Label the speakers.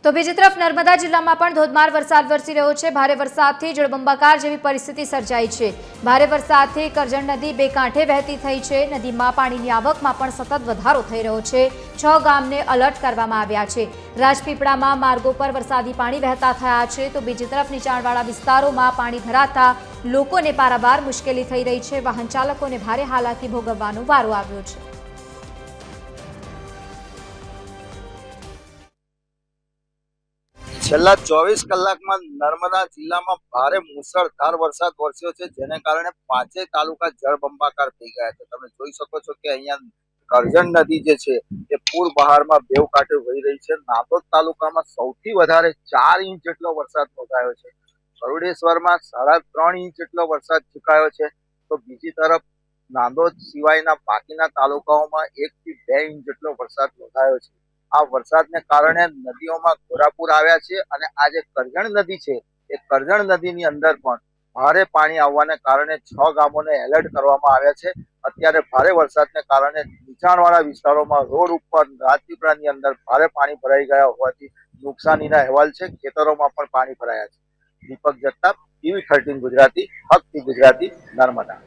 Speaker 1: તો બીજી તરફ નર્મદા જિલ્લામાં પણ ધોધમાર વરસાદ વરસી રહ્યો છે। ભારે વરસાદથી જળબંબાકાર જેવી પરિસ્થિતિ સર્જાઈ છે। ભારે વરસાદથી કરજણ નદી બે કાંઠે વહેતી થઈ છે। નદીમાં પાણીની આવકમાં પણ સતત વધારો થઈ રહ્યો છે। 6 ગામને એલર્ટ કરવામાં આવ્યા છે। રાજપીપળામાં માર્ગો પર વરસાદી પાણી વહેતા થયા છે, તો બીજી તરફ નીચાણવાળા વિસ્તારોમાં પાણી ભરાતા લોકોને પારાવાર મુશ્કેલી થઈ રહી છે। વાહન ચાલકોને ભારે હાલાકી ભોગવવાનો વારો આવ્યો છે।
Speaker 2: છેલ્લા 24 કલાકમાં નર્મદા જિલ્લામાં ભારે મુસળધાર વરસાદ વરસ્યો છે, જેને કારણે 5 તાલુકા જળબંબાકાર થઈ ગયા છે। તમે જોઈ શકો છો કે અહીંયા કરજણ નદી જે છે એ પૂર બહારમાં બેવ કાંઠે વહી રહી છે। નાંદોદ તાલુકામાં સૌથી વધારે 4 ઇંચ જેટલો વરસાદ નોંધાયો છે। ગરુડેશ્વરમાં 3.5 ઇંચ જેટલો વરસાદ ચૂકાયો છે, તો બીજી તરફ નાંદોદ સિવાયના બાકીના તાલુકાઓમાં 1 થી 2 ઇંચ જેટલો વરસાદ નોંધાયો છે। આ વરસાદને કારણે નદીઓમાં ઘોરાપુર આવ્યા છે અને આ જે કરજણ નદી છે એ કરજણ નદીની અંદર પણ ભારે પાણી આવવાને કારણે 6 ગામોને એલર્ટ કરવામાં આવ્યા છે। અત્યારે ભારે વરસાદને કારણે નીચાણવાળા વિસ્તારોમાં રોડ ઉપર રાજપીપળાની અંદર ભારે પાણી ભરાઈ ગયા હોવાથી નુકસાનીના અહેવાલ છે। ખેતરોમાં પણ પાણી ભરાયા છે। દીપક જગતાપ, TV13 ગુજરાતી, હકથી ગુજરાતી, નર્મદા।